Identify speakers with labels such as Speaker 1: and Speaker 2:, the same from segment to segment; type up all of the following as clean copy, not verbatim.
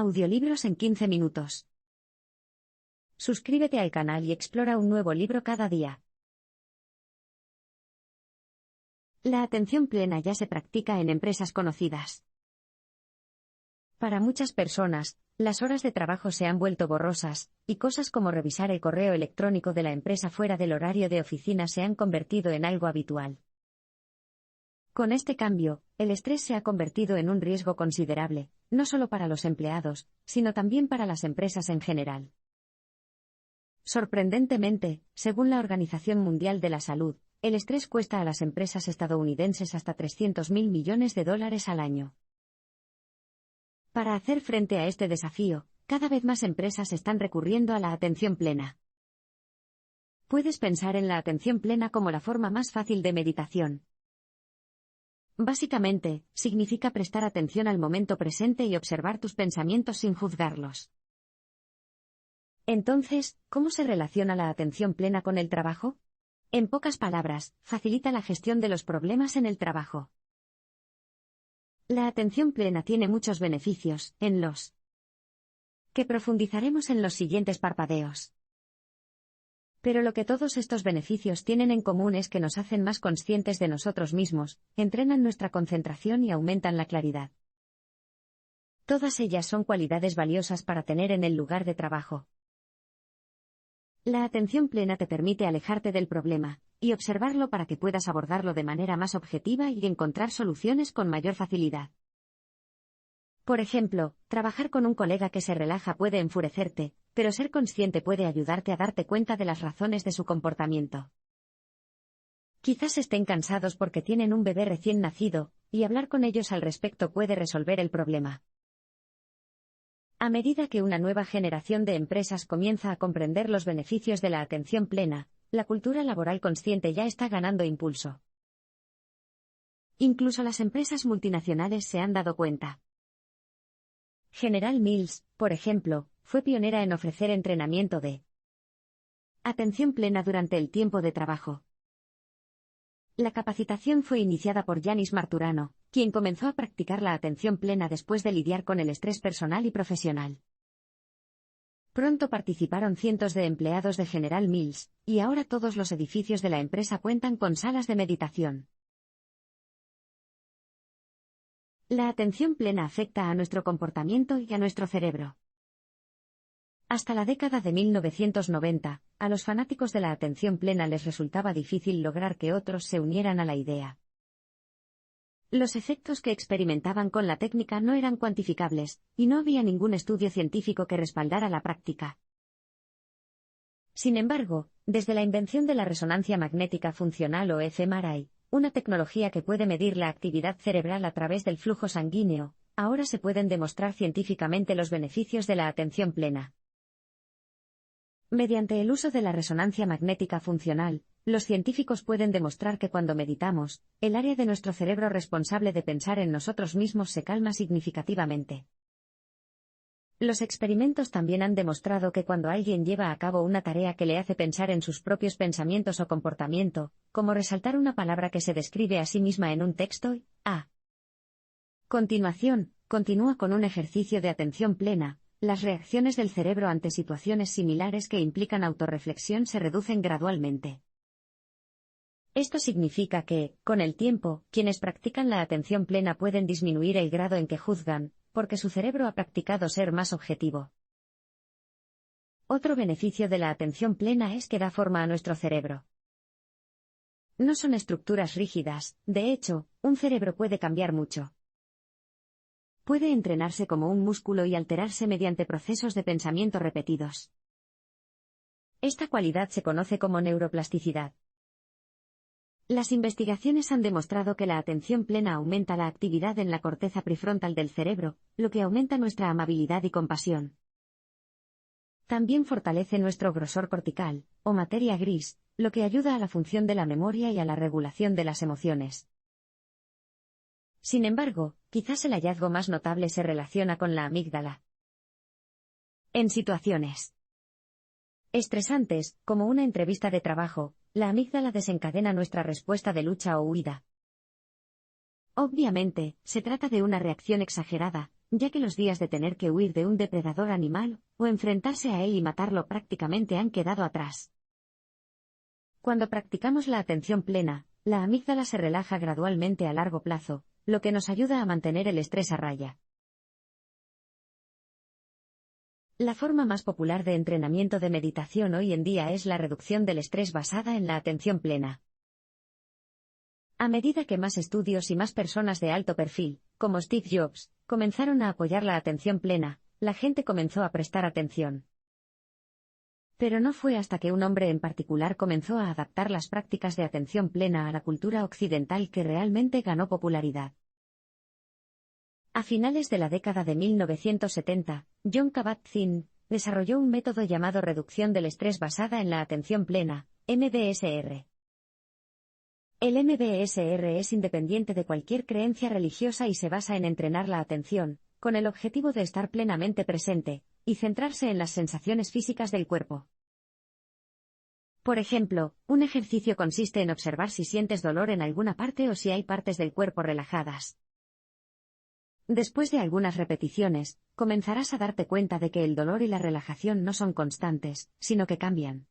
Speaker 1: Audiolibros en 15 minutos. Suscríbete al canal y explora un nuevo libro cada día. La atención plena ya se practica en empresas conocidas. Para muchas personas, las horas de trabajo se han vuelto borrosas, y cosas como revisar el correo electrónico de la empresa fuera del horario de oficina se han convertido en algo habitual. Con este cambio, el estrés se ha convertido en un riesgo considerable, no solo para los empleados, sino también para las empresas en general. Sorprendentemente, según la Organización Mundial de la Salud, el estrés cuesta a las empresas estadounidenses hasta $300.000 millones al año. Para hacer frente a este desafío, cada vez más empresas están recurriendo a la atención plena. Puedes pensar en la atención plena como la forma más fácil de meditación. Básicamente, significa prestar atención al momento presente y observar tus pensamientos sin juzgarlos. Entonces, ¿cómo se relaciona la atención plena con el trabajo? En pocas palabras, facilita la gestión de los problemas en el trabajo. La atención plena tiene muchos beneficios, en los que profundizaremos en los siguientes parpadeos. Pero lo que todos estos beneficios tienen en común es que nos hacen más conscientes de nosotros mismos, entrenan nuestra concentración y aumentan la claridad. Todas ellas son cualidades valiosas para tener en el lugar de trabajo. La atención plena te permite alejarte del problema y observarlo para que puedas abordarlo de manera más objetiva y encontrar soluciones con mayor facilidad. Por ejemplo, trabajar con un colega que se relaja puede enfurecerte, pero ser consciente puede ayudarte a darte cuenta de las razones de su comportamiento. Quizás estén cansados porque tienen un bebé recién nacido, y hablar con ellos al respecto puede resolver el problema. A medida que una nueva generación de empresas comienza a comprender los beneficios de la atención plena, la cultura laboral consciente ya está ganando impulso. Incluso las empresas multinacionales se han dado cuenta. General Mills, por ejemplo, fue pionera en ofrecer entrenamiento de atención plena durante el tiempo de trabajo. La capacitación fue iniciada por Yanis Marturano, quien comenzó a practicar la atención plena después de lidiar con el estrés personal y profesional. Pronto participaron cientos de empleados de General Mills, y ahora todos los edificios de la empresa cuentan con salas de meditación. La atención plena afecta a nuestro comportamiento y a nuestro cerebro. Hasta la década de 1990, a los fanáticos de la atención plena les resultaba difícil lograr que otros se unieran a la idea. Los efectos que experimentaban con la técnica no eran cuantificables, y no había ningún estudio científico que respaldara la práctica. Sin embargo, desde la invención de la resonancia magnética funcional o fMRI, una tecnología que puede medir la actividad cerebral a través del flujo sanguíneo, ahora se pueden demostrar científicamente los beneficios de la atención plena. Mediante el uso de la resonancia magnética funcional, los científicos pueden demostrar que cuando meditamos, el área de nuestro cerebro responsable de pensar en nosotros mismos se calma significativamente. Los experimentos también han demostrado que cuando alguien lleva a cabo una tarea que le hace pensar en sus propios pensamientos o comportamiento, como resaltar una palabra que se describe a sí misma en un texto, a continuación, continúa con un ejercicio de atención plena, las reacciones del cerebro ante situaciones similares que implican autorreflexión se reducen gradualmente. Esto significa que, con el tiempo, quienes practican la atención plena pueden disminuir el grado en que juzgan, porque su cerebro ha practicado ser más objetivo. Otro beneficio de la atención plena es que da forma a nuestro cerebro. No son estructuras rígidas, de hecho, un cerebro puede cambiar mucho. Puede entrenarse como un músculo y alterarse mediante procesos de pensamiento repetidos. Esta cualidad se conoce como neuroplasticidad. Las investigaciones han demostrado que la atención plena aumenta la actividad en la corteza prefrontal del cerebro, lo que aumenta nuestra amabilidad y compasión. También fortalece nuestro grosor cortical, o materia gris, lo que ayuda a la función de la memoria y a la regulación de las emociones. Sin embargo, quizás el hallazgo más notable se relaciona con la amígdala. En situaciones estresantes, como una entrevista de trabajo, la amígdala desencadena nuestra respuesta de lucha o huida. Obviamente, se trata de una reacción exagerada, ya que los días de tener que huir de un depredador animal, o enfrentarse a él y matarlo prácticamente han quedado atrás. Cuando practicamos la atención plena, la amígdala se relaja gradualmente a largo plazo, lo que nos ayuda a mantener el estrés a raya. La forma más popular de entrenamiento de meditación hoy en día es la reducción del estrés basada en la atención plena. A medida que más estudios y más personas de alto perfil, como Steve Jobs, comenzaron a apoyar la atención plena, la gente comenzó a prestar atención. Pero no fue hasta que un hombre en particular comenzó a adaptar las prácticas de atención plena a la cultura occidental que realmente ganó popularidad. A finales de la década de 1970, Jon Kabat-Zinn desarrolló un método llamado reducción del estrés basada en la atención plena, MBSR. El MBSR es independiente de cualquier creencia religiosa y se basa en entrenar la atención, con el objetivo de estar plenamente presente, y centrarse en las sensaciones físicas del cuerpo. Por ejemplo, un ejercicio consiste en observar si sientes dolor en alguna parte o si hay partes del cuerpo relajadas. Después de algunas repeticiones, comenzarás a darte cuenta de que el dolor y la relajación no son constantes, sino que cambian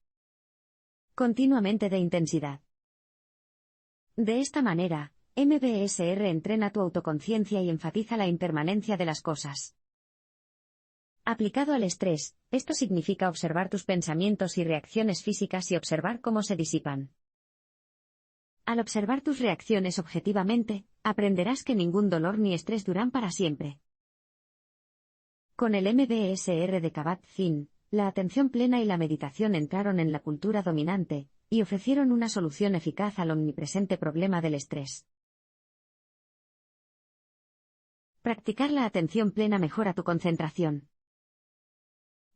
Speaker 1: continuamente de intensidad. De esta manera, MBSR entrena tu autoconciencia y enfatiza la impermanencia de las cosas. Aplicado al estrés, esto significa observar tus pensamientos y reacciones físicas y observar cómo se disipan. Al observar tus reacciones objetivamente, aprenderás que ningún dolor ni estrés duran para siempre. Con el MBSR de Kabat-Zinn, la atención plena y la meditación entraron en la cultura dominante, y ofrecieron una solución eficaz al omnipresente problema del estrés. Practicar la atención plena mejora tu concentración.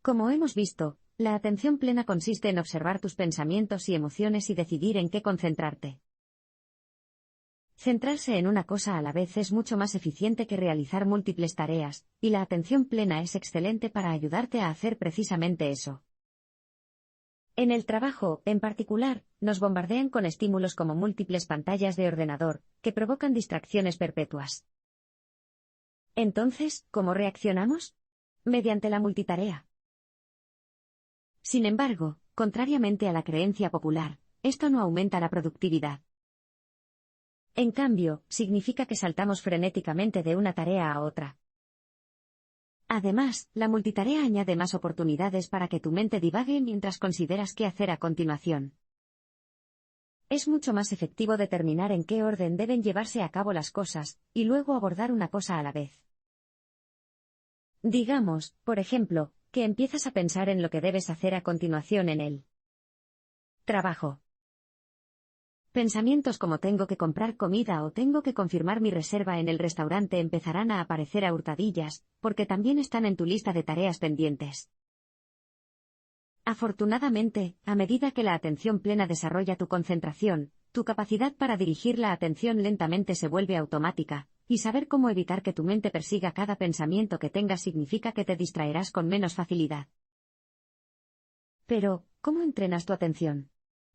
Speaker 1: Como hemos visto, la atención plena consiste en observar tus pensamientos y emociones y decidir en qué concentrarte. Centrarse en una cosa a la vez es mucho más eficiente que realizar múltiples tareas, y la atención plena es excelente para ayudarte a hacer precisamente eso. En el trabajo, en particular, nos bombardean con estímulos como múltiples pantallas de ordenador, que provocan distracciones perpetuas. Entonces, ¿cómo reaccionamos? Mediante la multitarea. Sin embargo, contrariamente a la creencia popular, esto no aumenta la productividad. En cambio, significa que saltamos frenéticamente de una tarea a otra. Además, la multitarea añade más oportunidades para que tu mente divague mientras consideras qué hacer a continuación. Es mucho más efectivo determinar en qué orden deben llevarse a cabo las cosas, y luego abordar una cosa a la vez. Digamos, por ejemplo, que empiezas a pensar en lo que debes hacer a continuación en el trabajo. Pensamientos como tengo que comprar comida o tengo que confirmar mi reserva en el restaurante empezarán a aparecer a hurtadillas, porque también están en tu lista de tareas pendientes. Afortunadamente, a medida que la atención plena desarrolla tu concentración, tu capacidad para dirigir la atención lentamente se vuelve automática, y saber cómo evitar que tu mente persiga cada pensamiento que tengas significa que te distraerás con menos facilidad. Pero, ¿cómo entrenas tu atención?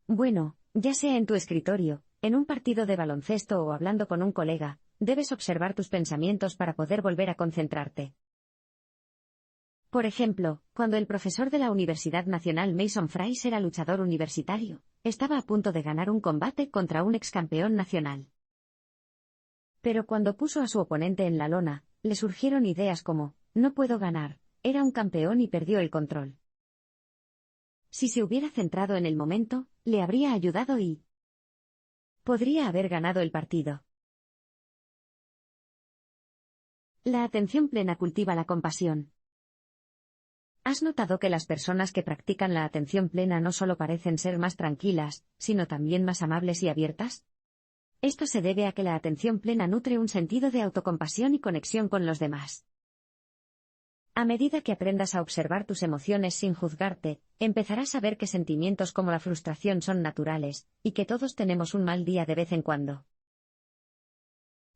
Speaker 1: Bueno, ya sea en tu escritorio, en un partido de baloncesto o hablando con un colega, debes observar tus pensamientos para poder volver a concentrarte. Por ejemplo, cuando el profesor de la Universidad Nacional Mason Fries era luchador universitario, estaba a punto de ganar un combate contra un excampeón nacional. Pero cuando puso a su oponente en la lona, le surgieron ideas como, no puedo ganar, era un campeón y perdió el control. Si se hubiera centrado en el momento, le habría ayudado y podría haber ganado el partido. La atención plena cultiva la compasión. ¿Has notado que las personas que practican la atención plena no solo parecen ser más tranquilas, sino también más amables y abiertas? Esto se debe a que la atención plena nutre un sentido de autocompasión y conexión con los demás. A medida que aprendas a observar tus emociones sin juzgarte, empezarás a ver que sentimientos como la frustración son naturales, y que todos tenemos un mal día de vez en cuando.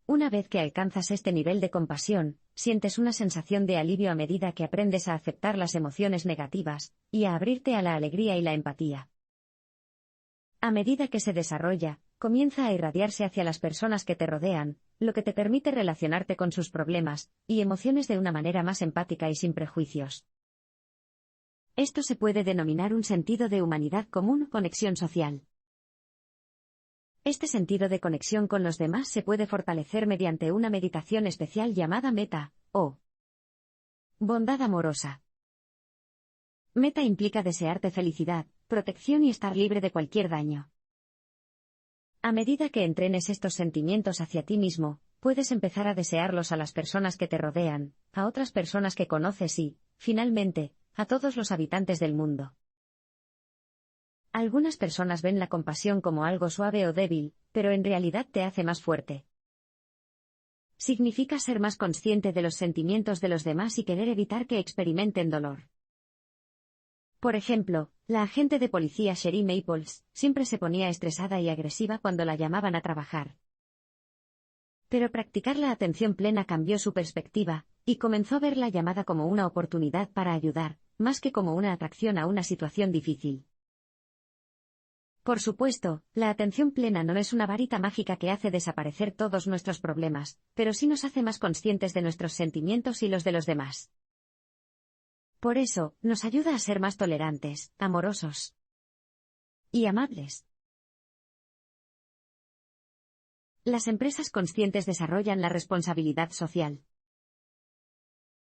Speaker 1: Una vez que alcanzas este nivel de compasión, sientes una sensación de alivio a medida que aprendes a aceptar las emociones negativas, y a abrirte a la alegría y la empatía. A medida que se desarrolla, comienza a irradiarse hacia las personas que te rodean, lo que te permite relacionarte con sus problemas y emociones de una manera más empática y sin prejuicios. Esto se puede denominar un sentido de humanidad común o conexión social. Este sentido de conexión con los demás se puede fortalecer mediante una meditación especial llamada meta, o bondad amorosa. Meta implica desearte felicidad, protección y estar libre de cualquier daño. A medida que entrenes estos sentimientos hacia ti mismo, puedes empezar a desearlos a las personas que te rodean, a otras personas que conoces y, finalmente, a todos los habitantes del mundo. Algunas personas ven la compasión como algo suave o débil, pero en realidad te hace más fuerte. Significa ser más consciente de los sentimientos de los demás y querer evitar que experimenten dolor. Por ejemplo, la agente de policía Sherry Maples siempre se ponía estresada y agresiva cuando la llamaban a trabajar. Pero practicar la atención plena cambió su perspectiva, y comenzó a ver la llamada como una oportunidad para ayudar, más que como una atracción a una situación difícil. Por supuesto, la atención plena no es una varita mágica que hace desaparecer todos nuestros problemas, pero sí nos hace más conscientes de nuestros sentimientos y los de los demás. Por eso, nos ayuda a ser más tolerantes, amorosos y amables. Las empresas conscientes desarrollan la responsabilidad social.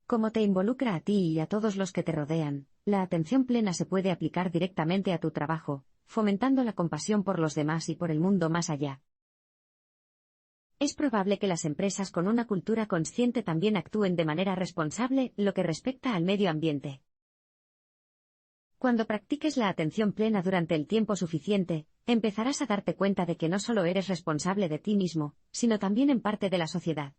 Speaker 1: Como te involucra a ti y a todos los que te rodean, la atención plena se puede aplicar directamente a tu trabajo, fomentando la compasión por los demás y por el mundo más allá. Es probable que las empresas con una cultura consciente también actúen de manera responsable lo que respecta al medio ambiente. Cuando practiques la atención plena durante el tiempo suficiente, empezarás a darte cuenta de que no solo eres responsable de ti mismo, sino también en parte de la sociedad.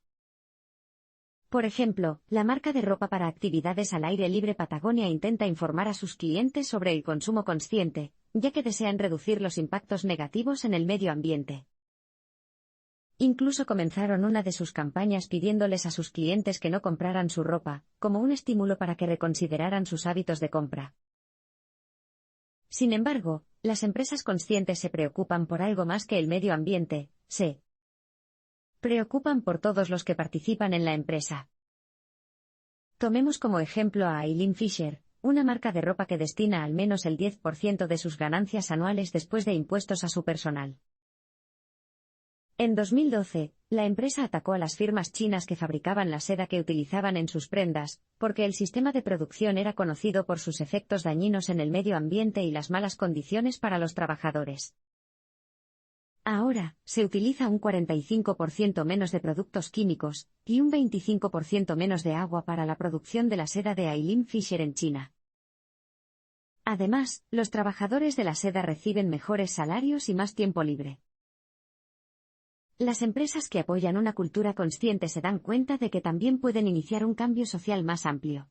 Speaker 1: Por ejemplo, la marca de ropa para actividades al aire libre Patagonia intenta informar a sus clientes sobre el consumo consciente, ya que desean reducir los impactos negativos en el medio ambiente. Incluso comenzaron una de sus campañas pidiéndoles a sus clientes que no compraran su ropa, como un estímulo para que reconsideraran sus hábitos de compra. Sin embargo, las empresas conscientes se preocupan por algo más que el medio ambiente, se preocupan por todos los que participan en la empresa. Tomemos como ejemplo a Eileen Fisher, una marca de ropa que destina al menos el 10% de sus ganancias anuales después de impuestos a su personal. En 2012, la empresa atacó a las firmas chinas que fabricaban la seda que utilizaban en sus prendas, porque el sistema de producción era conocido por sus efectos dañinos en el medio ambiente y las malas condiciones para los trabajadores. Ahora, se utiliza un 45% menos de productos químicos, y un 25% menos de agua para la producción de la seda de Eileen Fisher en China. Además, los trabajadores de la seda reciben mejores salarios y más tiempo libre. Las empresas que apoyan una cultura consciente se dan cuenta de que también pueden iniciar un cambio social más amplio.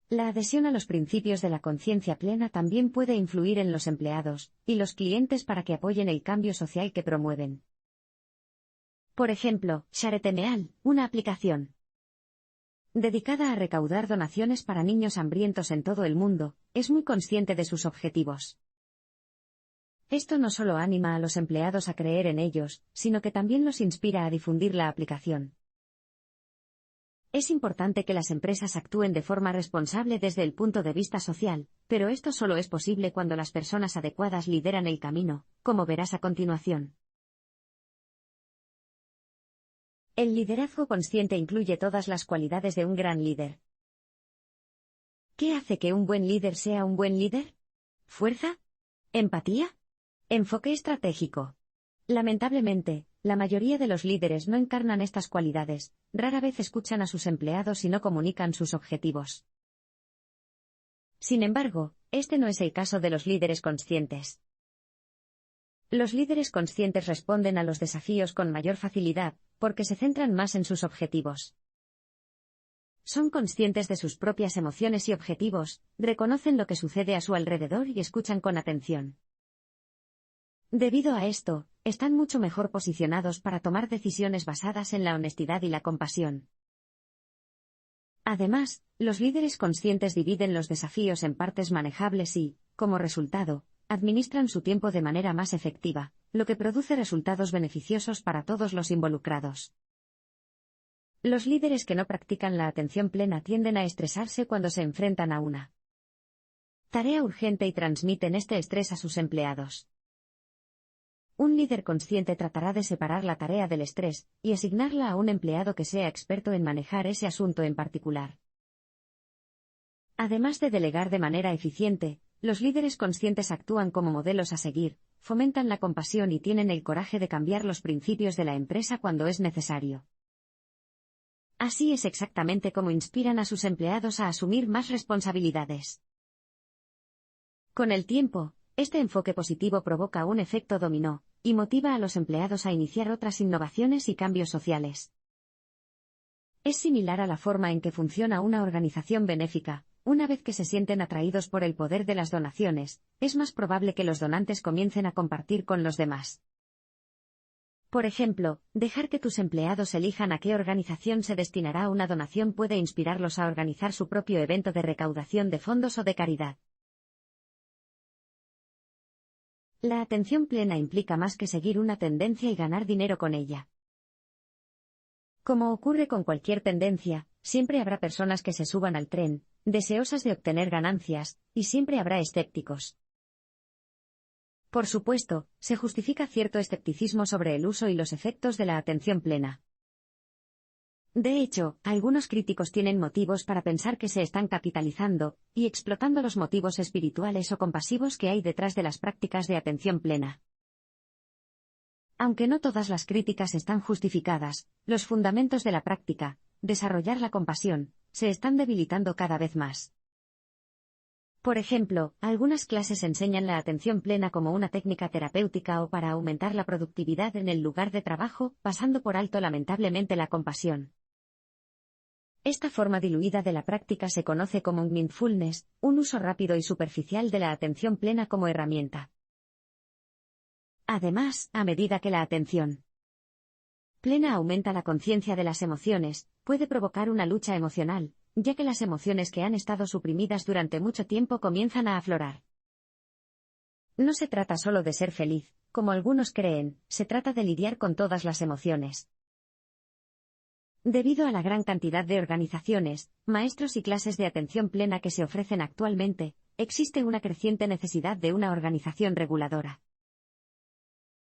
Speaker 1: La adhesión a los principios de la conciencia plena también puede influir en los empleados y los clientes para que apoyen el cambio social que promueven. Por ejemplo, Sharetemeal, una aplicación dedicada a recaudar donaciones para niños hambrientos en todo el mundo, es muy consciente de sus objetivos. Esto no solo anima a los empleados a creer en ellos, sino que también los inspira a difundir la aplicación. Es importante que las empresas actúen de forma responsable desde el punto de vista social, pero esto solo es posible cuando las personas adecuadas lideran el camino, como verás a continuación. El liderazgo consciente incluye todas las cualidades de un gran líder. ¿Qué hace que un buen líder sea un buen líder? ¿Fuerza? ¿Empatía? Enfoque estratégico. Lamentablemente, la mayoría de los líderes no encarnan estas cualidades, rara vez escuchan a sus empleados y no comunican sus objetivos. Sin embargo, este no es el caso de los líderes conscientes. Los líderes conscientes responden a los desafíos con mayor facilidad, porque se centran más en sus objetivos. Son conscientes de sus propias emociones y objetivos, reconocen lo que sucede a su alrededor y escuchan con atención. Debido a esto, están mucho mejor posicionados para tomar decisiones basadas en la honestidad y la compasión. Además, los líderes conscientes dividen los desafíos en partes manejables y, como resultado, administran su tiempo de manera más efectiva, lo que produce resultados beneficiosos para todos los involucrados. Los líderes que no practican la atención plena tienden a estresarse cuando se enfrentan a una tarea urgente y transmiten este estrés a sus empleados. Un líder consciente tratará de separar la tarea del estrés y asignarla a un empleado que sea experto en manejar ese asunto en particular. Además de delegar de manera eficiente, los líderes conscientes actúan como modelos a seguir, fomentan la compasión y tienen el coraje de cambiar los principios de la empresa cuando es necesario. Así es exactamente como inspiran a sus empleados a asumir más responsabilidades. Con el tiempo, este enfoque positivo provoca un efecto dominó, y motiva a los empleados a iniciar otras innovaciones y cambios sociales. Es similar a la forma en que funciona una organización benéfica. Una vez que se sienten atraídos por el poder de las donaciones, es más probable que los donantes comiencen a compartir con los demás. Por ejemplo, dejar que tus empleados elijan a qué organización se destinará una donación puede inspirarlos a organizar su propio evento de recaudación de fondos o de caridad. La atención plena implica más que seguir una tendencia y ganar dinero con ella. Como ocurre con cualquier tendencia, siempre habrá personas que se suban al tren, deseosas de obtener ganancias, y siempre habrá escépticos. Por supuesto, se justifica cierto escepticismo sobre el uso y los efectos de la atención plena. De hecho, algunos críticos tienen motivos para pensar que se están capitalizando y explotando los motivos espirituales o compasivos que hay detrás de las prácticas de atención plena. Aunque no todas las críticas están justificadas, los fundamentos de la práctica, desarrollar la compasión, se están debilitando cada vez más. Por ejemplo, algunas clases enseñan la atención plena como una técnica terapéutica o para aumentar la productividad en el lugar de trabajo, pasando por alto lamentablemente la compasión. Esta forma diluida de la práctica se conoce como mindfulness, un uso rápido y superficial de la atención plena como herramienta. Además, a medida que la atención plena aumenta la conciencia de las emociones, puede provocar una lucha emocional, ya que las emociones que han estado suprimidas durante mucho tiempo comienzan a aflorar. No se trata solo de ser feliz, como algunos creen, se trata de lidiar con todas las emociones. Debido a la gran cantidad de organizaciones, maestros y clases de atención plena que se ofrecen actualmente, existe una creciente necesidad de una organización reguladora.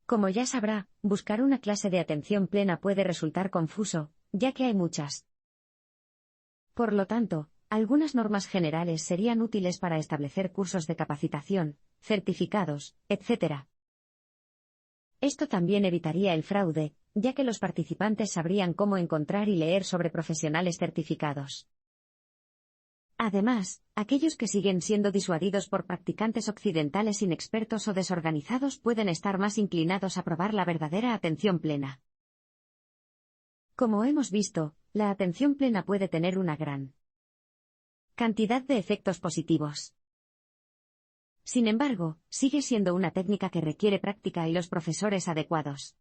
Speaker 1: Como ya sabrá, buscar una clase de atención plena puede resultar confuso, ya que hay muchas. Por lo tanto, algunas normas generales serían útiles para establecer cursos de capacitación, certificados, etc. Esto también evitaría el fraude, ya que los participantes sabrían cómo encontrar y leer sobre profesionales certificados. Además, aquellos que siguen siendo disuadidos por practicantes occidentales inexpertos o desorganizados pueden estar más inclinados a probar la verdadera atención plena. Como hemos visto, la atención plena puede tener una gran cantidad de efectos positivos. Sin embargo, sigue siendo una técnica que requiere práctica y los profesores adecuados.